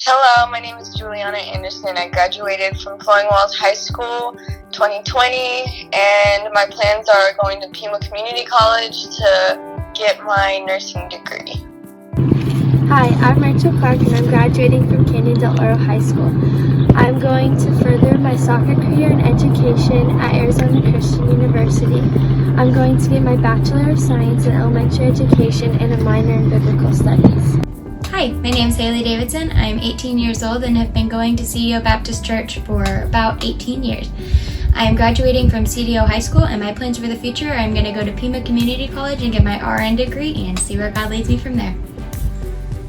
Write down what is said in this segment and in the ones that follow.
Hello, my name is Juliana Anderson. I graduated from Flowing Wells High School 2020, and my plans are going to Pima Community College to get my nursing degree. Hi, I'm Rachel Clark and I'm graduating from Canyon Del Oro High School. I'm going to further my soccer career and education at Arizona Christian University. I'm going to get my Bachelor of Science in Elementary Education and a minor in Biblical Studies. Hi, my name is Haley Davidson. I'm 18 years old and have been going to CDO Baptist Church for about 18 years. I am graduating from CDO High School, and my plans for the future are I'm going to go to Pima Community College and get my RN degree and see where God leads me from there.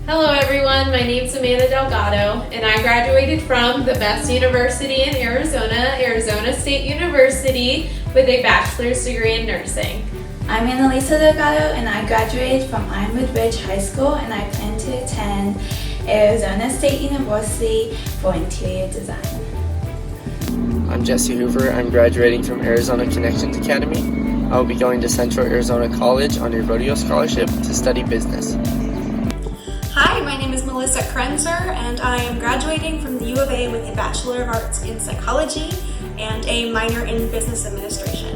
Hello everyone, my name is Amanda Delgado, and I graduated from the best university in Arizona, Arizona State University, with a bachelor's degree in nursing. I'm Annalisa Delgado, and I graduated from Ironwood Ridge High School, and I plan to attend Arizona State University for interior design. I'm Jesse Hoover. I'm graduating from Arizona Connections Academy. I will be going to Central Arizona College on a rodeo scholarship to study business. Hi, my name is Melissa Krenzer, and I am graduating from the U of A with a Bachelor of Arts in Psychology and a minor in Business Administration.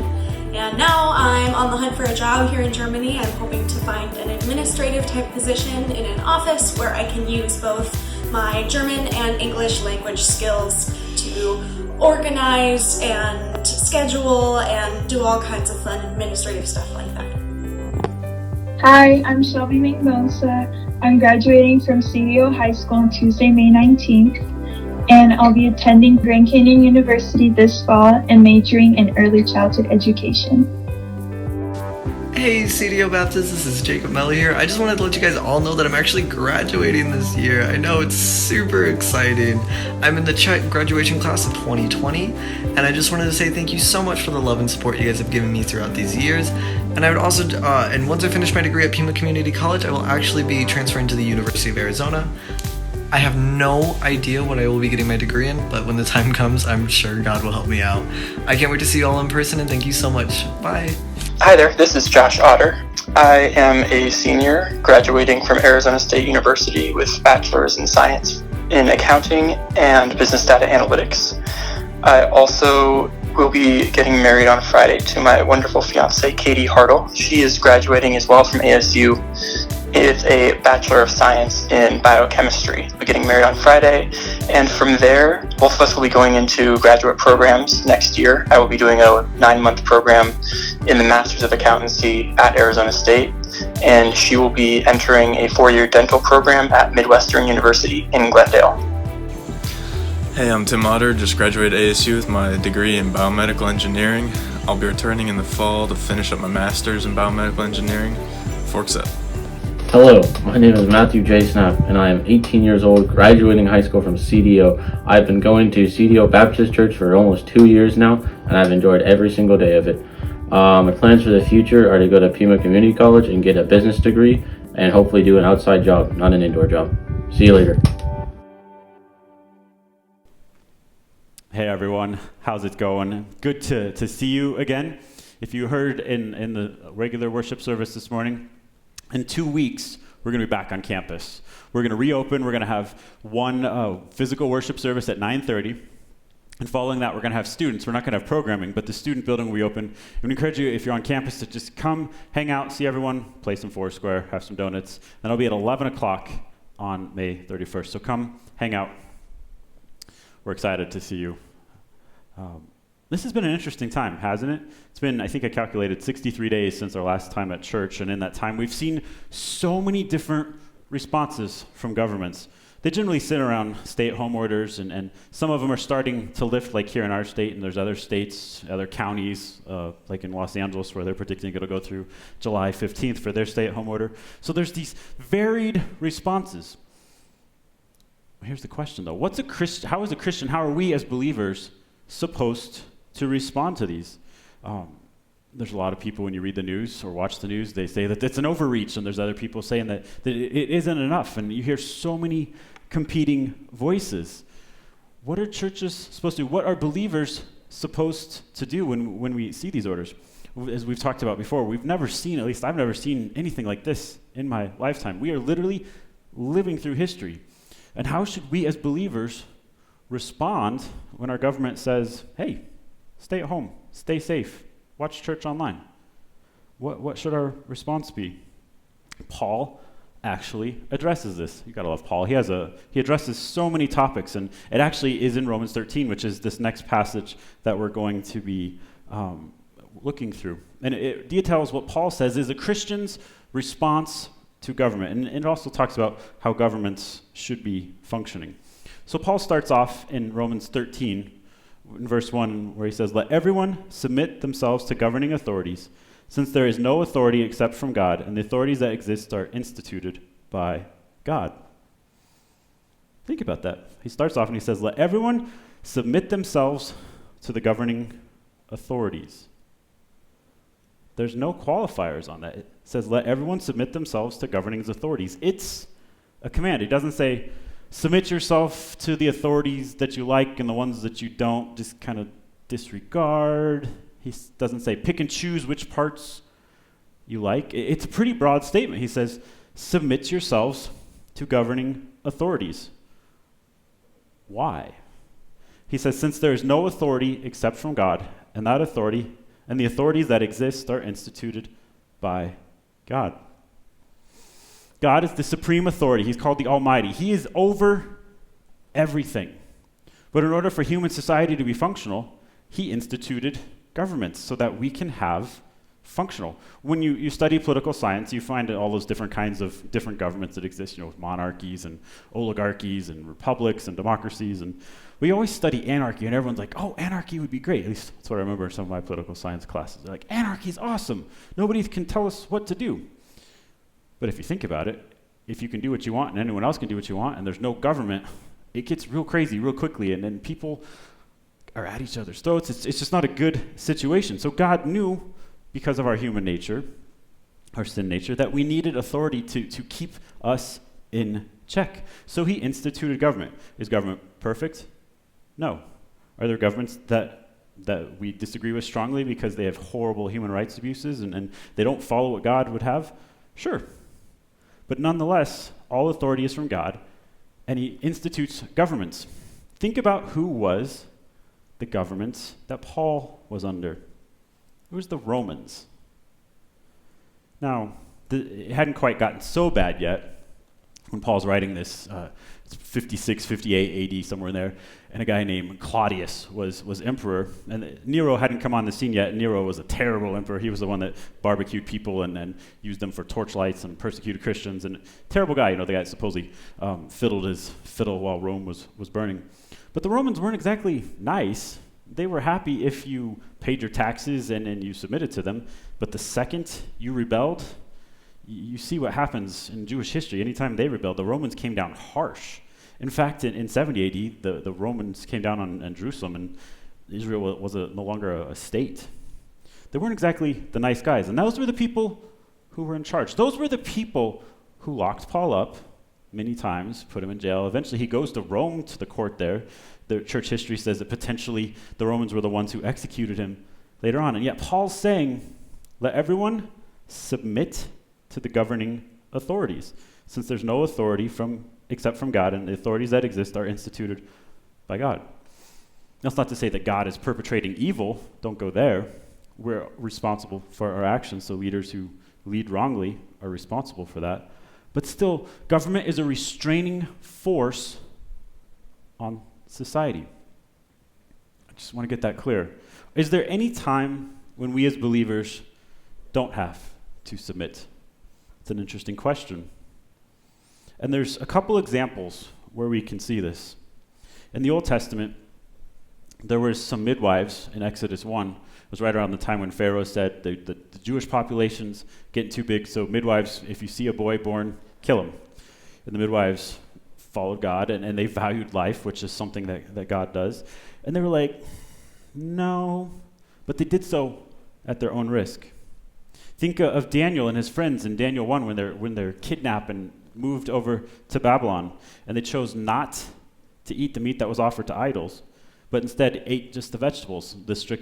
And now I'm on the hunt for a job here in Germany. I'm hoping to find an administrative type position in an office where I can use both my German and English language skills to organize and schedule and do all kinds of fun administrative stuff like that. Hi, I'm Shelby Mendoza. I'm graduating from CDO High School on Tuesday, May 19th, and I'll be attending Grand Canyon University this fall and majoring in early childhood education. Hey CDO Baptist, this is Jacob Melly here. I just wanted to let you guys all know that I'm actually graduating this year. I know, it's super exciting. I'm in the graduation class of 2020, and I just wanted to say thank you so much for the love and support you guys have given me throughout these years. And I would also, and once I finish my degree at Pima Community College, I will actually be transferring to the University of Arizona. I have no idea what I will be getting my degree in, but when the time comes, I'm sure God will help me out. I can't wait to see you all in person, and thank you so much. Bye. Hi there, this is Josh Otter. I am a senior graduating from Arizona State University with bachelor's in science in accounting and business data analytics. I also will be getting married on Friday to my wonderful fiance, Katie Hartle. She is graduating as well from ASU with a Bachelor of Science in Biochemistry. We're getting married on Friday, and from there, both of us will be going into graduate programs next year. I will be doing a 9-month program in the Masters of Accountancy at Arizona State, and she will be entering a 4-year dental program at Midwestern University in Glendale. Hey, I'm Tim Otter, just graduated ASU with my degree in biomedical engineering. I'll be returning in the fall to finish up my master's in biomedical engineering. Forks up. Hello, my name is Matthew J. Snap, and I am 18 years old, graduating high school from CDO. I've been going to CDO Baptist Church for almost 2 years now, and I've enjoyed every single day of it. My plans for the future are to go to Pima Community College and get a business degree, and hopefully do an outside job, not an indoor job. See you later. Hey everyone, how's it going? Good to see you again. If you heard in the regular worship service this morning, in 2 weeks, we're going to be back on campus. We're going to reopen. We're going to have one physical worship service at 9:30. And following that, we're going to have students. We're not going to have programming, but the student building will reopen. And we encourage you, if you're on campus, to just come, hang out, see everyone, play some Foursquare, have some donuts. And it'll be at 11 o'clock on May 31st. So come, hang out. We're excited to see you. This has been an interesting time, hasn't it? It's been, I think I calculated, 63 days since our last time at church, and in that time we've seen so many different responses from governments. They generally sit around stay-at-home orders, and some of them are starting to lift, like here in our state, and there's other states, other counties, like in Los Angeles, where they're predicting it'll go through July 15th for their stay-at-home order. So there's these varied responses. Here's the question, though. How is a Christian, how are we as believers supposed to respond to these? There's a lot of people, when you read the news or watch the news, they say that it's an overreach, and there's other people saying that it isn't enough, and you hear so many competing voices. What are churches supposed to do? What are believers supposed to do when we see these orders? As we've talked about before, we've never seen, at least I've never seen anything like this in my lifetime. We are literally living through history. And how should we as believers respond when our government says, hey, stay at home, stay safe, watch church online? What should our response be? Paul actually addresses this. You gotta love Paul. He addresses so many topics, and it actually is in Romans 13, which is this next passage that we're going to be looking through. And it details what Paul says is a Christian's response to government. And it also talks about how governments should be functioning. So Paul starts off in Romans 13, in verse 1, where he says, "Let everyone submit themselves to governing authorities, since there is no authority except from God, and the authorities that exist are instituted by God." Think about that. He starts off and he says, "Let everyone submit themselves to the governing authorities." There's no qualifiers on that. It says, let everyone submit themselves to governing authorities. It's a command. It doesn't say, submit yourself to the authorities that you like and the ones that you don't just kind of disregard. He doesn't say, pick and choose which parts you like. It's a pretty broad statement. He says, submit yourselves to governing authorities. Why? He says, since there is no authority except from God, and that authority and the authorities that exist are instituted by God. God is the supreme authority. He's called the Almighty. He is over everything. But in order for human society to be functional, he instituted governments so that we can have functional. When you study political science, you find all those different kinds of different governments that exist, monarchies and oligarchies and republics and democracies. And we always study anarchy, and everyone's like, oh, anarchy would be great. At least that's what I remember in some of my political science classes. They're like, anarchy is awesome. Nobody can tell us what to do. But if you think about it, if you can do what you want and anyone else can do what you want and there's no government, it gets real crazy real quickly, and then people are at each other's throats. It's just not a good situation. So God knew, because of our human nature, our sin nature, that we needed authority to keep us in check. So he instituted government. Is government perfect? No. Are there governments that we disagree with strongly because they have horrible human rights abuses and they don't follow what God would have? Sure. But nonetheless, all authority is from God, and he institutes governments. Think about who was the governments that Paul was under. It was the Romans. Now, it hadn't quite gotten so bad yet when Paul's writing this. It's 56, 58 AD, somewhere in there, and a guy named Claudius was emperor, and Nero hadn't come on the scene yet. Nero was a terrible emperor. He was the one that barbecued people and used them for torchlights and persecuted Christians, and terrible guy. The guy that supposedly fiddled his fiddle while Rome was burning. But the Romans weren't exactly nice. They were happy if you paid your taxes and you submitted to them, but the second you rebelled, you see what happens in Jewish history. Anytime they rebelled, the Romans came down harsh. In fact, in 70 AD, the Romans came down on Jerusalem, and Israel was no longer a state. They weren't exactly the nice guys, and those were the people who were in charge. Those were the people who locked Paul up many times, put him in jail. Eventually, he goes to Rome, to the court there. The church history says that potentially the Romans were the ones who executed him later on. And yet Paul's saying, let everyone submit to the governing authorities, since there's no authority except from God, and the authorities that exist are instituted by God. That's not to say that God is perpetrating evil. Don't go there. We're responsible for our actions, so leaders who lead wrongly are responsible for that. But still, government is a restraining force on society. I just want to get that clear. Is there any time when we as believers don't have to submit? It's an interesting question. And there's a couple examples where we can see this. In the Old Testament, there were some midwives in Exodus 1. It was right around the time when Pharaoh said the Jewish population's getting too big, so midwives, if you see a boy born, kill him. And the midwives followed God, and they valued life, which is something that God does. And they were like, no, but they did so at their own risk. Think of Daniel and his friends in Daniel 1 when they're kidnapped and moved over to Babylon, and they chose not to eat the meat that was offered to idols, but instead ate just the vegetables,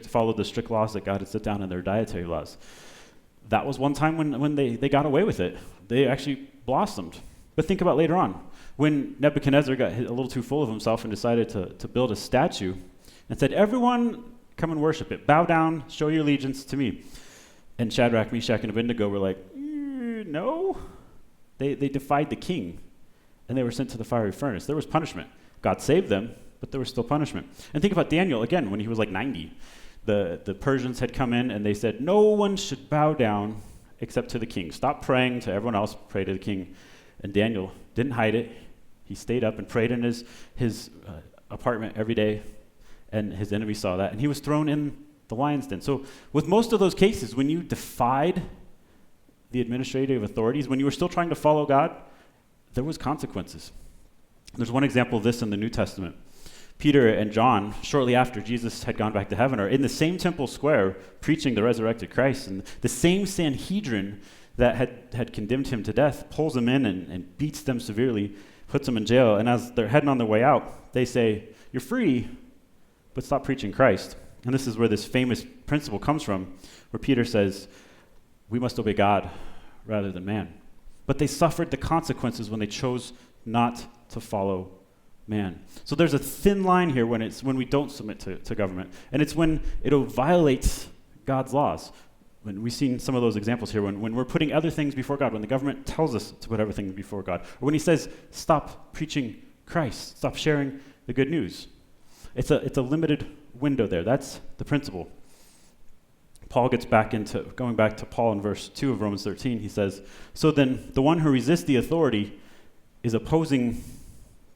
followed the strict laws that God had set down in their dietary laws. That was one time when they got away with it. They actually blossomed. But think about later on, When Nebuchadnezzar got a little too full of himself and decided to build a statue and said, everyone come and worship it. Bow down, show your allegiance to me. And Shadrach, Meshach, and Abednego were like, no. They defied the king, and they were sent to the fiery furnace. There was punishment. God saved them, but there was still punishment. And think about Daniel, again, when he was like 90. The Persians had come in, and they said, no one should bow down except to the king. Stop praying to everyone else, pray to the king. And Daniel didn't hide it. He stayed up and prayed in his apartment every day, and his enemies saw that, and he was thrown in the lion's den. So with most of those cases, when you defied the administrative authorities, when you were still trying to follow God, there was consequences. There's one example of this in the New Testament. Peter and John, shortly after Jesus had gone back to heaven, are in the same temple square preaching the resurrected Christ, and the same Sanhedrin that had condemned him to death pulls them in and beats them severely, puts them in jail, and as they're heading on their way out, they say, you're free, but stop preaching Christ. And this is where this famous principle comes from, where Peter says, we must obey God rather than man. But they suffered the consequences when they chose not to follow man. So there's a thin line here when we don't submit to government. And it's when it violates God's laws. When we've seen some of those examples here, when we're putting other things before God, when the government tells us to put everything before God, or when he says, stop preaching Christ, stop sharing the good news. It's a limited window there. That's the principle. Paul gets going back to Paul in verse 2 of Romans 13. He says, so then the one who resists the authority is opposing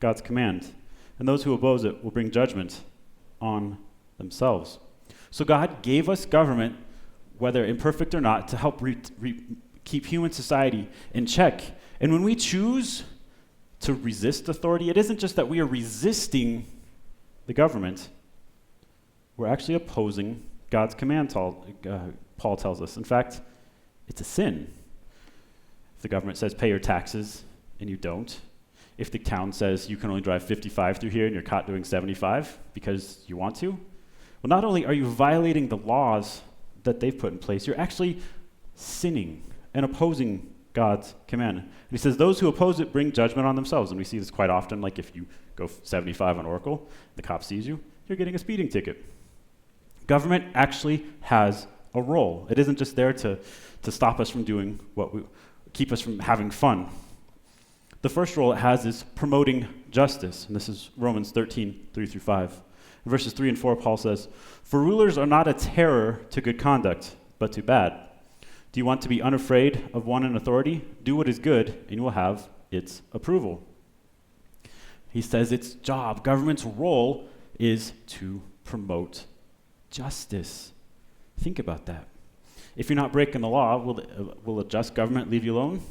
God's command, and those who oppose it will bring judgment on themselves. So God gave us government, whether imperfect or not, to help keep human society in check. And when we choose to resist authority, it isn't just that we are resisting the government, we're actually opposing God's command, Paul tells us. In fact, it's a sin. If the government says pay your taxes and you don't, if the town says you can only drive 55 through here and you're caught doing 75 because you want to, well, not only are you violating the laws that they've put in place, you're actually sinning and opposing God's command. And he says those who oppose it bring judgment on themselves. And we see this quite often, like if you go 75 on Oracle, the cop sees you, you're getting a speeding ticket. Government actually has a role. It isn't just there to stop us from doing keep us from having fun. The first role it has is promoting justice, and this is Romans 13, 3-5. In verses 3 and 4, Paul says, for rulers are not a terror to good conduct, but to bad. Do you want to be unafraid of one in authority? Do what is good, and you will have its approval. He says its job, government's role, is to promote justice. Think about that. If you're not breaking the law, will a just government leave you alone?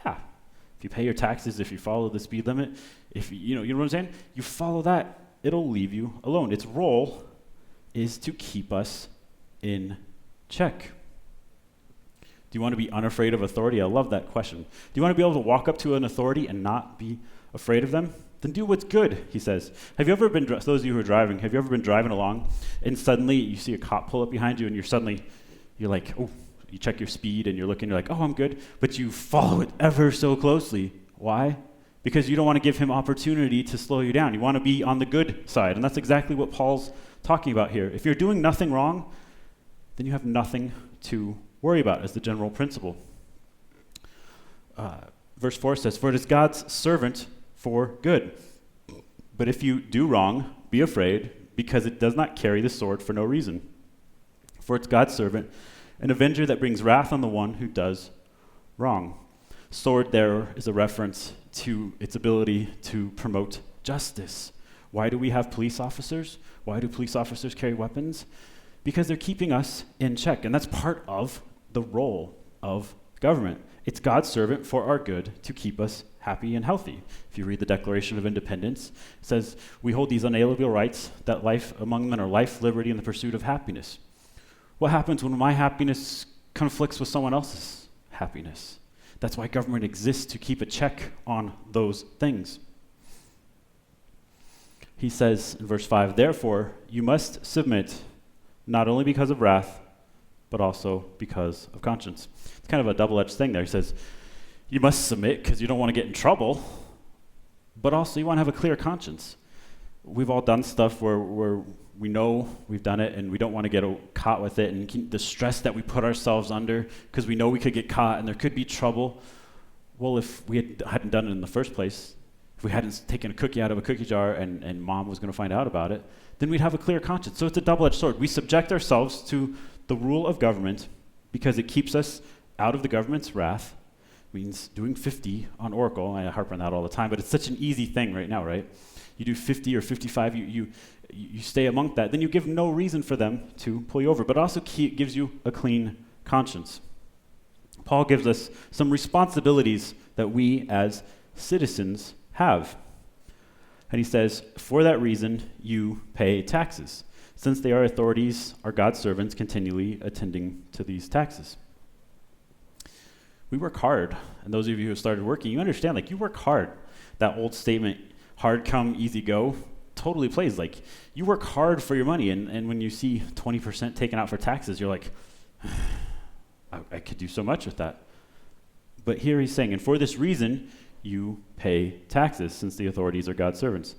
Yeah. If you pay your taxes, if you follow the speed limit, if you know what I'm saying? You follow that, it'll leave you alone. Its role is to keep us in check. Do you want to be unafraid of authority? I love that question. Do you want to be able to walk up to an authority and not be afraid of them? Then do what's good, he says. Have you ever been, those of you who are driving, have you ever been driving along and suddenly you see a cop pull up behind you and you're like, oh, you check your speed and you're looking, you're like, oh, I'm good. But you follow it ever so closely. Why? Because you don't want to give him opportunity to slow you down. You want to be on the good side. And that's exactly what Paul's talking about here. If you're doing nothing wrong, then you have nothing to worry about as the general principle. Verse 4 says, for it is God's servant for good. But if you do wrong, be afraid, because it does not carry the sword for no reason. For it's God's servant, an avenger that brings wrath on the one who does wrong. Sword there is a reference to its ability to promote justice. Why do we have police officers? Why do police officers carry weapons? Because they're keeping us in check, and that's part of the role of government. It's God's servant for our good to keep us happy and healthy. If you read the Declaration of Independence, it says, we hold these unalienable rights, that life among men are life, liberty, and the pursuit of happiness. What happens when my happiness conflicts with someone else's happiness? That's why government exists, to keep a check on those things. He says in verse 5, therefore, you must submit, not only because of wrath, but also because of conscience. It's kind of a double-edged thing there. He says, you must submit because you don't want to get in trouble, but also you want to have a clear conscience. We've all done stuff where we know we've done it and we don't want to get caught with it, and the stress that we put ourselves under because we know we could get caught and there could be trouble. Well, if we hadn't done it in the first place, if we hadn't taken a cookie out of a cookie jar and mom was going to find out about it, then we'd have a clear conscience. So it's a double-edged sword. We subject ourselves to the rule of government because it keeps us out of the government's wrath. It means doing 50 on Oracle. I harp on that all the time, but it's such an easy thing right now, right? You do 50 or 55, you stay among that. Then you give no reason for them to pull you over, but also gives you a clean conscience. Paul gives us some responsibilities that we as citizens have. And he says, for that reason, you pay taxes, since they are authorities, are God's servants, continually attending to these taxes. We work hard, and those of you who have started working, you understand, like, you work hard. That old statement, hard come, easy go, totally plays. Like, you work hard for your money, and when you see 20% taken out for taxes, you're like, I could do so much with that. But here he's saying, and for this reason, you pay taxes, since the authorities are God's servants.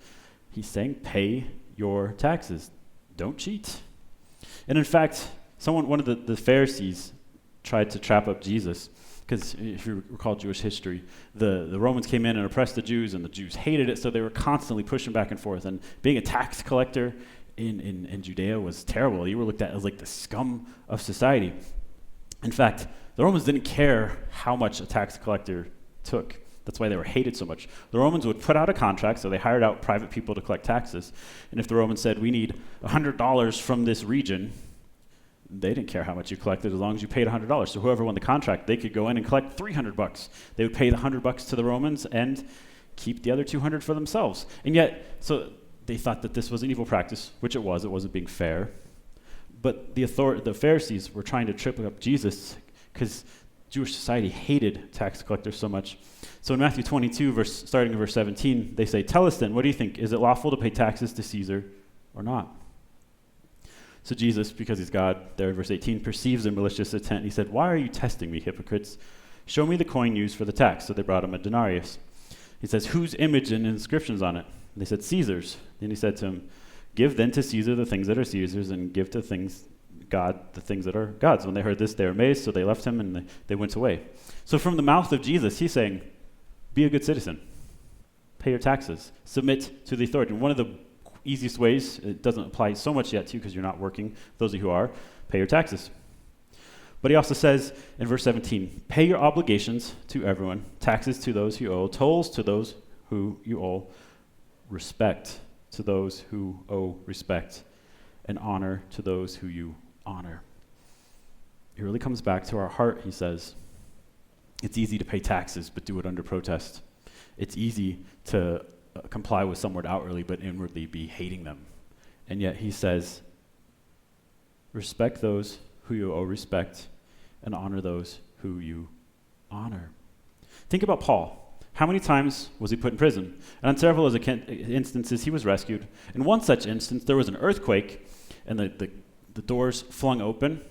He's saying, pay your taxes. Don't cheat. And in fact, one of the Pharisees tried to trap up Jesus, because if you recall Jewish history, the Romans came in and oppressed the Jews, and the Jews hated it, so they were constantly pushing back and forth. And being a tax collector in Judea was terrible. You were looked at as like the scum of society. In fact, the Romans didn't care how much a tax collector took. That's why they were hated so much. The Romans would put out a contract, so they hired out private people to collect taxes. And if the Romans said, we need $100 from this region, they didn't care how much you collected as long as you paid $100. So whoever won the contract, they could go in and collect $300. They would pay the $100 to the Romans and keep the other $200 for themselves. And yet, so they thought that this was an evil practice, which it wasn't being fair. But the Pharisees were trying to trip up Jesus because Jewish society hated tax collectors so much. So in Matthew 22, starting in verse 17, they say, tell us then, what do you think? Is it lawful to pay taxes to Caesar or not? So Jesus, because he's God, there in verse 18, perceives their malicious intent. He said, why are you testing me, hypocrites? Show me the coin used for the tax. So they brought him a denarius. He says, whose image and inscriptions on it? And they said, Caesar's. Then he said to him, give then to Caesar the things that are Caesar's, and give to God the things that are God's. When they heard this, they were amazed, so they left him and they went away. So from the mouth of Jesus, he's saying, be a good citizen. Pay your taxes. Submit to the authority. And one of the easiest ways, it doesn't apply so much yet to you because you're not working, those of you who are, pay your taxes. But he also says in verse 17, pay your obligations to everyone, taxes to those who owe, tolls to those who you owe, respect to those who owe respect, and honor to those who you honor. It really comes back to our heart, he says. It's easy to pay taxes, but do it under protest. It's easy to comply with some word outwardly, but inwardly be hating them. And yet he says, respect those who you owe respect, and honor those who you honor. Think about Paul. How many times was he put in prison? And on several instances, he was rescued. In one such instance, there was an earthquake, and the doors flung open,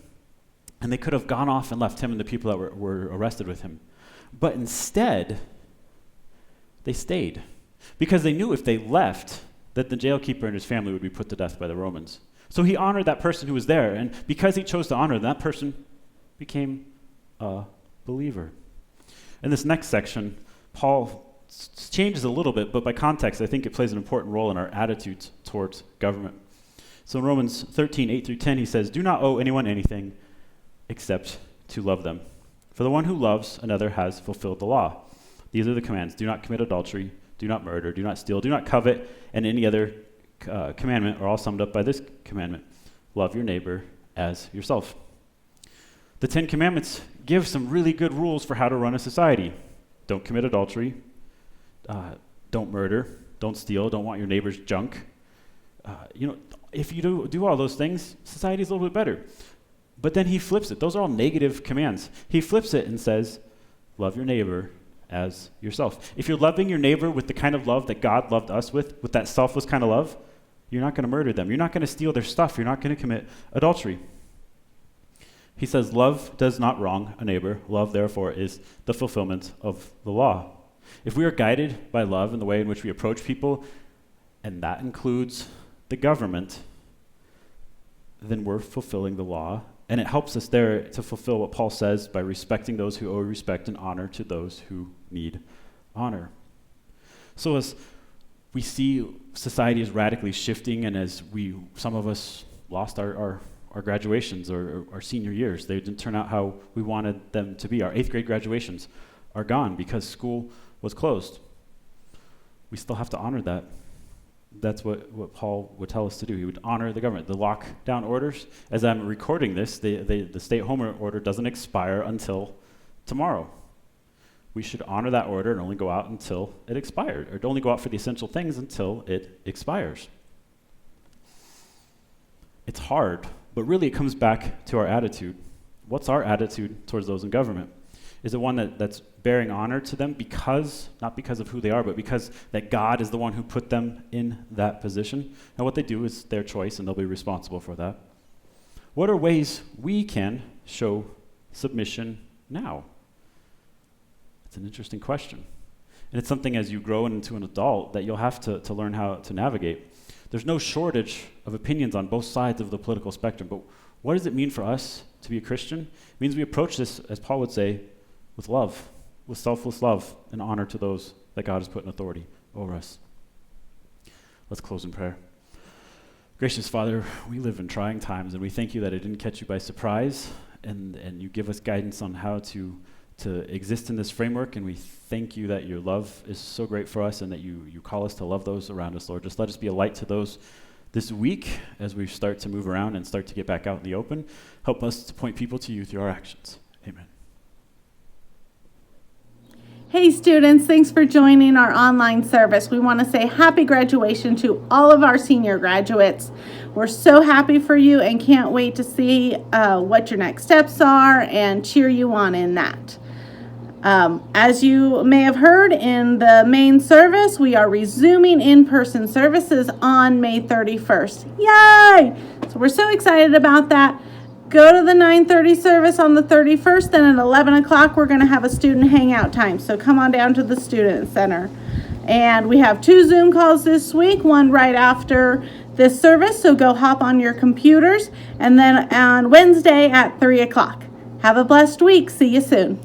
and they could have gone off and left him and the people that were arrested with him. But instead, they stayed, because they knew if they left, that the jailkeeper and his family would be put to death by the Romans. So he honored that person who was there, and because he chose to honor them, that person became a believer. In this next section, Paul changes a little bit, but by context, I think it plays an important role in our attitudes towards government. So in Romans 13, 8 through 10, he says, do not owe anyone anything except to love them. For the one who loves another has fulfilled the law. These are the commands. Do not commit adultery, do not murder, do not steal, do not covet, and any other commandment are all summed up by this commandment. Love your neighbor as yourself. The 10 Commandments give some really good rules for how to run a society. Don't commit adultery, don't murder, don't steal, don't want your neighbor's junk. If you do all those things, society is a little bit better. But then he flips it. Those are all negative commands. He flips it and says, love your neighbor as yourself. If you're loving your neighbor with the kind of love that God loved us with that selfless kind of love, you're not going to murder them. You're not going to steal their stuff. You're not going to commit adultery. He says, love does not wrong a neighbor. Love, therefore, is the fulfillment of the law. If we are guided by love in the way in which we approach people, and that includes the government, then we're fulfilling the law. And it helps us there to fulfill what Paul says by respecting those who owe respect and honor to those who need honor. So as we see society is radically shifting, and as some of us lost our graduations or our senior years, they didn't turn out how we wanted them to be. Our 8th grade graduations are gone because school was closed. We still have to honor that. That's what Paul would tell us to do. He would honor the government. The lockdown orders, as I'm recording this, the stay-at-home order doesn't expire until tomorrow. We should honor that order and only go out until it expired, or only go out for the essential things until it expires. It's hard, but really it comes back to our attitude. What's our attitude towards those in government? Is it one that's bearing honor to them not because of who they are, but because that God is the one who put them in that position? And what they do is their choice, and they'll be responsible for that. What are ways we can show submission now? It's an interesting question. And it's something as you grow into an adult that you'll have to learn how to navigate. There's no shortage of opinions on both sides of the political spectrum, but what does it mean for us to be a Christian? It means we approach this, as Paul would say, with love, with selfless love and honor to those that God has put in authority over us. Let's close in prayer. Gracious Father, we live in trying times, and we thank you that it didn't catch you by surprise, and you give us guidance on how to exist in this framework, and we thank you that your love is so great for us and that you call us to love those around us, Lord. Just let us be a light to those this week as we start to move around and start to get back out in the open. Help us to point people to you through our actions. Amen. Hey students, thanks for joining our online service. We want to say happy graduation to all of our senior graduates. We're so happy for you and can't wait to see what your next steps are and cheer you on in that. As you may have heard in the main service, we are resuming in-person services on May 31st. Yay! So we're so excited about that. Go to the 9:30 service on the 31st, then at 11 o'clock we're going to have a student hangout time. So come on down to the Student Center. And we have 2 Zoom calls this week, one right after this service, so go hop on your computers. And then on Wednesday at 3 o'clock. Have a blessed week. See you soon.